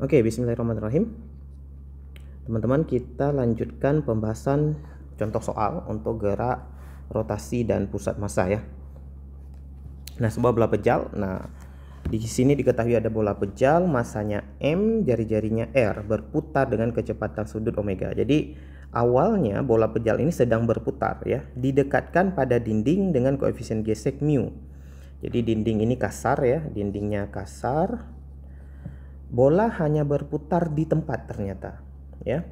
Oke, bismillahirrahmanirrahim. Teman-teman, kita lanjutkan pembahasan contoh soal untuk gerak, rotasi, dan pusat massa ya. Nah, sebuah bola pejal. Nah, di sini diketahui ada bola pejal, massanya M, jari-jarinya R, berputar dengan kecepatan sudut omega. Jadi, awalnya bola pejal ini sedang berputar ya, didekatkan pada dinding dengan koefisien gesek mu. Jadi dinding ini kasar ya, dindingnya kasar. Bola hanya berputar di tempat ternyata ya.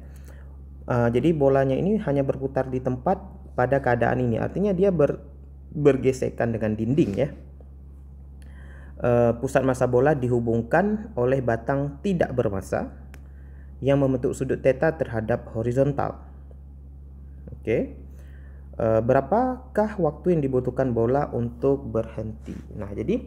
Jadi bolanya ini hanya berputar di tempat pada keadaan ini, artinya dia bergesekan dengan dinding ya. Pusat massa bola dihubungkan oleh batang tidak bermassa yang membentuk sudut theta terhadap horizontal. Oke. Berapakah waktu yang dibutuhkan bola untuk berhenti? Nah, jadi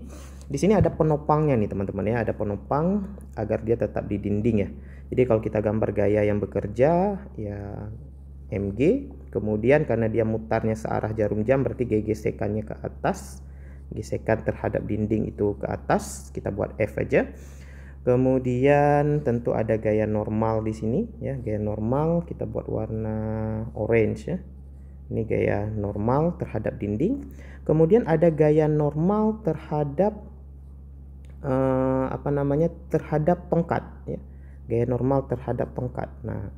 di sini ada penopangnya nih teman-teman ya, ada penopang agar dia tetap di dinding ya. Jadi kalau kita gambar gaya yang bekerja ya mg, kemudian karena dia mutarnya searah jarum jam berarti gesekannya ke atas, gesekan terhadap dinding itu ke atas, kita buat F aja. Kemudian tentu ada gaya normal di sini ya, gaya normal kita buat warna orange ya. Ini gaya normal terhadap dinding. Kemudian ada gaya normal terhadap terhadap tongkat ya. Gaya normal terhadap tongkat. Nah,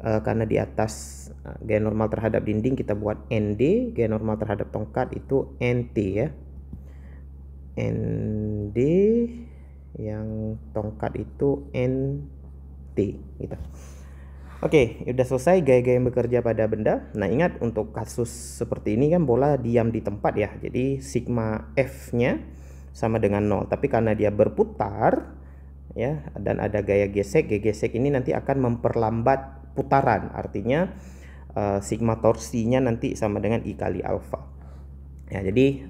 karena di atas gaya normal terhadap dinding kita buat ND, gaya normal terhadap tongkat itu NT ya. ND, yang tongkat itu NT gitu. Oke, udah selesai gaya-gaya yang bekerja pada benda. Nah, ingat untuk kasus seperti ini kan bola diam di tempat ya. Jadi sigma F-nya sama dengan 0. Tapi karena dia berputar ya dan ada gaya gesek, gaya gesek ini nanti akan memperlambat putaran. Artinya sigma torsinya nanti sama dengan I kali alfa. Ya, jadi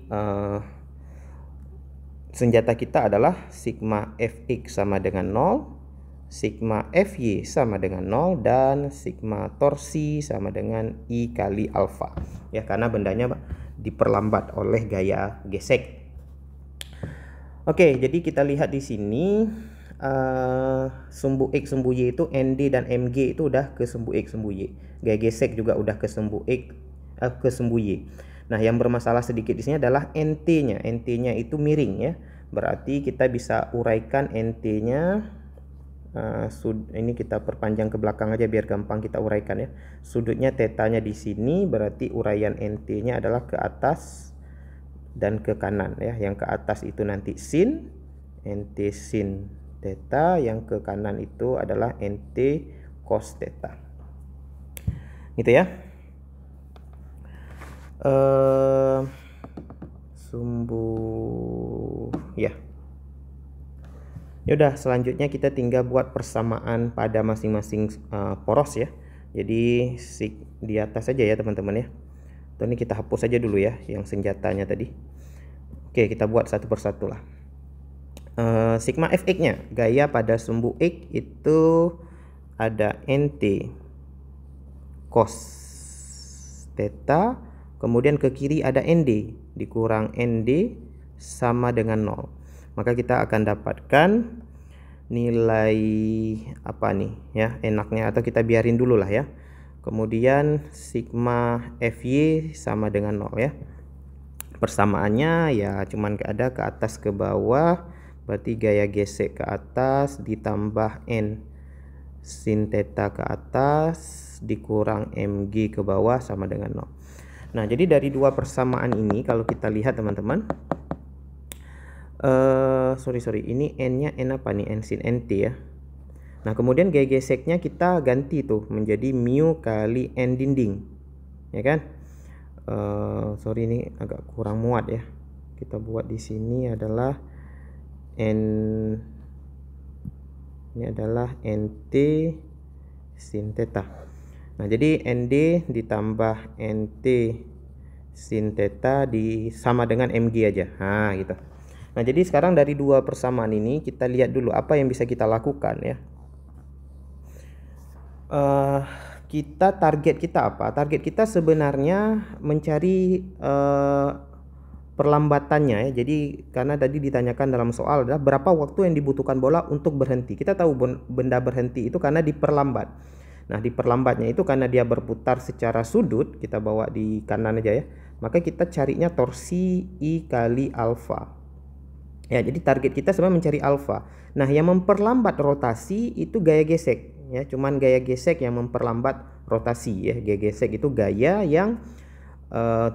senjata kita adalah sigma Fx sama dengan 0. Sigma Fy sama dengan 0 dan sigma torsi sama dengan I kali alfa ya, karena bendanya diperlambat oleh gaya gesek. Oke, jadi kita lihat di sini sumbu X sumbu Y itu ND dan MG itu udah ke sumbu X sumbu Y. Gaya gesek juga udah ke sumbu X ke sumbu Y. Nah, yang bermasalah sedikit di sini adalah NT-nya. NT-nya itu miring ya. Berarti kita bisa uraikan NT-nya. Ini kita perpanjang ke belakang aja biar gampang kita uraikan ya. Sudutnya tetanya di sini, berarti uraian NT-nya adalah ke atas dan ke kanan ya. Yang ke atas itu nanti sin, NT sin theta, yang ke kanan itu adalah NT cos theta. Gitu ya. Sumbu ya. Yaudah, selanjutnya kita tinggal buat persamaan pada masing-masing poros ya. Jadi di atas saja ya teman-teman ya. Ini kita hapus saja dulu ya yang senjatanya tadi. Oke, kita buat satu persatu lah. Sigma Fx-nya, gaya pada sumbu X itu ada NT cos theta, kemudian ke kiri ada ND dikurang ND sama dengan 0. Maka kita akan dapatkan nilai apa nih ya enaknya, atau kita biarin dulu lah ya. Kemudian sigma Fy sama dengan 0 ya. Persamaannya ya cuman ada ke atas ke bawah, berarti gaya gesek ke atas ditambah N sin theta ke atas dikurang Mg ke bawah sama dengan 0. Nah, jadi dari dua persamaan ini kalau kita lihat teman-teman, ini N-nya N apa nih? N sin NT ya. Nah, kemudian gaya geseknya kita ganti tuh menjadi mu kali N dinding, ya kan? Ini agak kurang muat ya. Kita buat di sini adalah N, ini adalah NT sin theta. Nah, jadi ND ditambah NT sin theta sama dengan Mg aja. Nah, gitu. Nah, jadi sekarang dari dua persamaan ini kita lihat dulu apa yang bisa kita lakukan ya. Target kita apa? Target kita sebenarnya mencari perlambatannya ya. Jadi karena tadi ditanyakan dalam soal adalah berapa waktu yang dibutuhkan bola untuk berhenti. Kita tahu benda berhenti itu karena diperlambat. Nah, diperlambatnya itu karena dia berputar secara sudut, kita bawa di kanan aja ya. Maka kita carinya torsi I kali alfa. Ya, jadi target kita sebenarnya mencari alfa. Nah, yang memperlambat rotasi itu gaya gesek ya. Cuman gaya gesek yang memperlambat rotasi ya. Gaya gesek itu gaya yang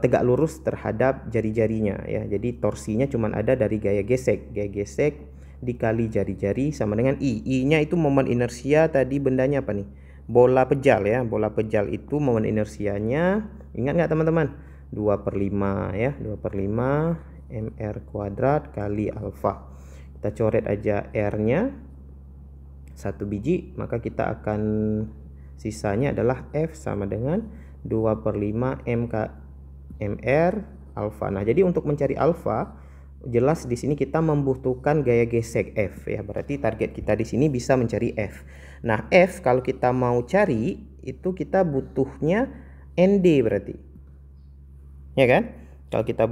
tegak lurus terhadap jari-jarinya ya. Jadi torsinya cuman ada dari gaya gesek. Gaya gesek dikali jari-jari sama dengan I. I-nya itu momen inersia, tadi bendanya apa nih? Bola pejal ya. Bola pejal itu momen inersianya, ingat nggak teman-teman? 2/5 ya. 2/5 mr kuadrat kali alfa. Kita coret aja r-nya 1 biji, maka kita akan sisanya adalah F sama dengan 2/5 mr alfa. Nah, jadi untuk mencari alfa, jelas di sini kita membutuhkan gaya gesek F ya. Berarti target kita di sini bisa mencari F. Nah, F kalau kita mau cari itu kita butuhnya ND berarti. Ya kan? Kalau kita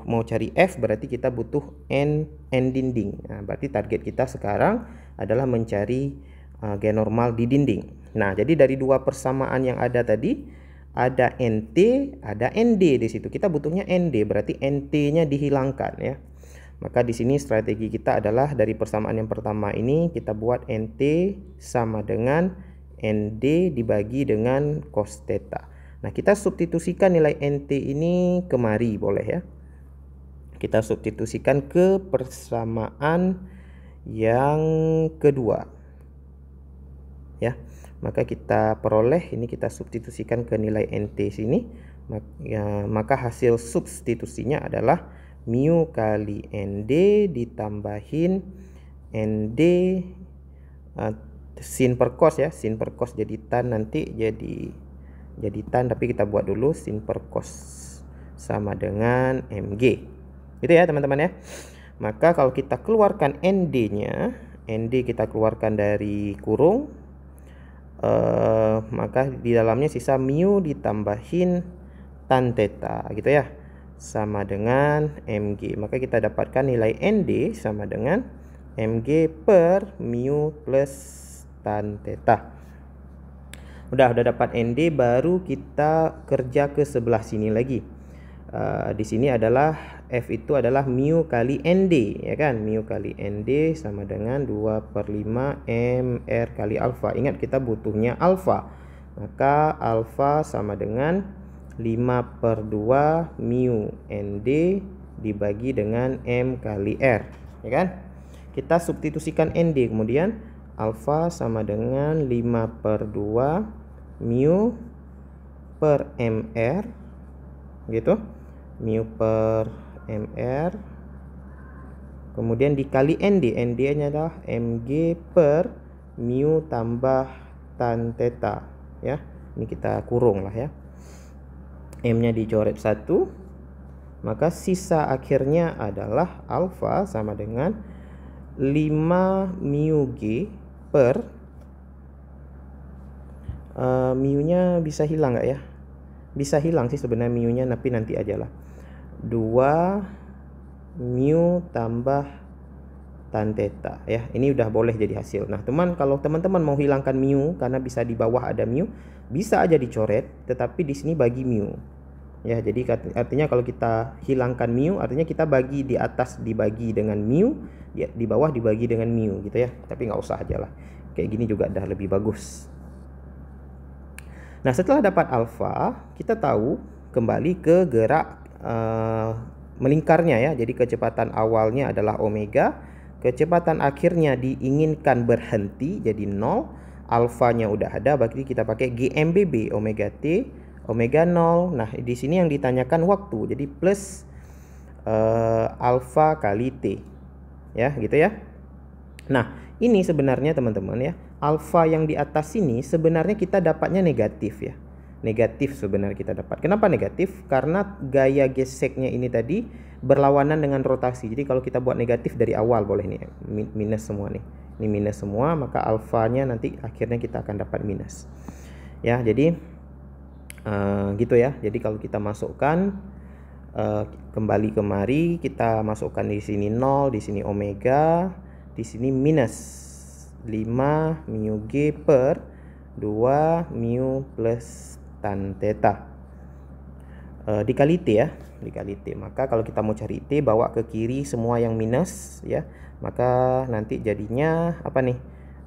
mau cari F berarti kita butuh N dinding. Nah, berarti target kita sekarang adalah mencari gaya normal di dinding. Nah, jadi dari dua persamaan yang ada tadi, ada NT, ada ND di situ. Kita butuhnya ND, berarti NT-nya dihilangkan ya. Maka di sini strategi kita adalah dari persamaan yang pertama ini kita buat NT sama dengan ND dibagi dengan cos theta. Nah, kita substitusikan nilai NT ini kemari boleh ya. Kita substitusikan ke persamaan yang kedua. Ya. Maka kita peroleh ini, kita substitusikan ke nilai NT sini. Maka hasil substitusinya adalah mu kali ND ditambahin ND sin per cos ya. Sin per cos jadi tan, nanti jadi tan, tapi kita buat dulu sin per cos sama dengan mg. Gitu ya teman-teman ya. Maka kalau kita keluarkan ND-nya, ND kita keluarkan dari kurung, maka di dalamnya sisa mu ditambahin tan theta gitu ya, sama dengan mg. Maka kita dapatkan nilai ND sama dengan mg per mu plus tan theta. Udah dapat ND, baru kita kerja ke sebelah sini lagi. Di sini adalah F itu adalah mu kali ND ya kan. Mu kali ND sama dengan 2/5 mr kali alfa. Ingat kita butuhnya alfa. Maka alfa sama dengan 5/2 mu ND dibagi dengan M kali R ya kan. Kita substitusikan ND, kemudian alfa sama dengan 5/2 mu per mr gitu, mu per mr, kemudian dikali ND. ND nya adalah mg per mu tambah tan theta ya. Ini kita kurung lah ya. M nya dicoret 1, maka sisa akhirnya adalah alfa sama dengan 5 mu g per mu nya bisa hilang nggak ya? Bisa hilang sih sebenarnya mu nya, tapi nanti aja lah. 2 mu tambah tan theta ya. Ini udah boleh jadi hasil. Nah, kalau teman-teman mau hilangkan mu karena bisa di bawah ada mu, bisa aja dicoret, tetapi di sini bagi mu. Ya, jadi artinya kalau kita hilangkan mu, artinya kita bagi di atas dibagi dengan mu, di bawah dibagi dengan mu gitu ya. Tapi nggak usah aja lah. Kayak gini juga udah lebih bagus. Nah, setelah dapat alfa, kita tahu kembali ke gerak melingkarnya ya. Jadi kecepatan awalnya adalah omega, kecepatan akhirnya diinginkan berhenti jadi 0, alfanya udah ada, berarti kita pakai GMBB omega T, omega 0. Nah, di sini yang ditanyakan waktu, jadi plus alfa kali T ya, gitu ya. Nah, ini sebenarnya teman-teman ya, alfa yang di atas ini sebenarnya kita dapatnya negatif ya. Negatif sebenarnya kita dapat. Kenapa negatif? Karena gaya geseknya ini tadi berlawanan dengan rotasi. Jadi kalau kita buat negatif dari awal boleh nih, minus semua nih. Ini minus semua, maka alfanya nanti akhirnya kita akan dapat minus. Ya, jadi gitu ya. Jadi kalau kita masukkan kembali kemari, kita masukkan di sini 0, di sini omega, di sini minus 5 mu G per 2 mu plus tan theta. Dikali T ya, dikali T. Maka kalau kita mau cari T, bawa ke kiri semua yang minus ya. Maka nanti jadinya apa nih?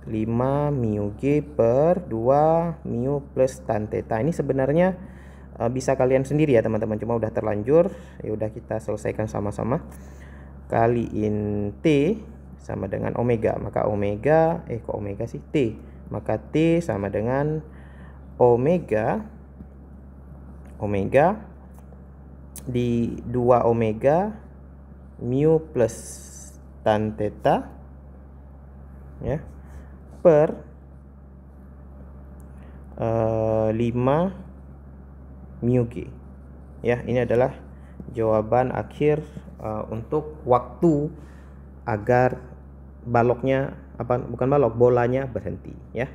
5 mu G per 2 mu plus tan theta. Ini sebenarnya bisa kalian sendiri ya teman-teman, cuma udah terlanjur, ya udah kita selesaikan sama-sama. Kaliin T sama dengan omega, maka omega kok omega sih, T, maka T sama dengan omega di 2 omega mu plus tan theta ya per 5 mu G ya. Ini adalah jawaban akhir untuk waktu agar baloknya, bukan balok, bolanya berhenti ya.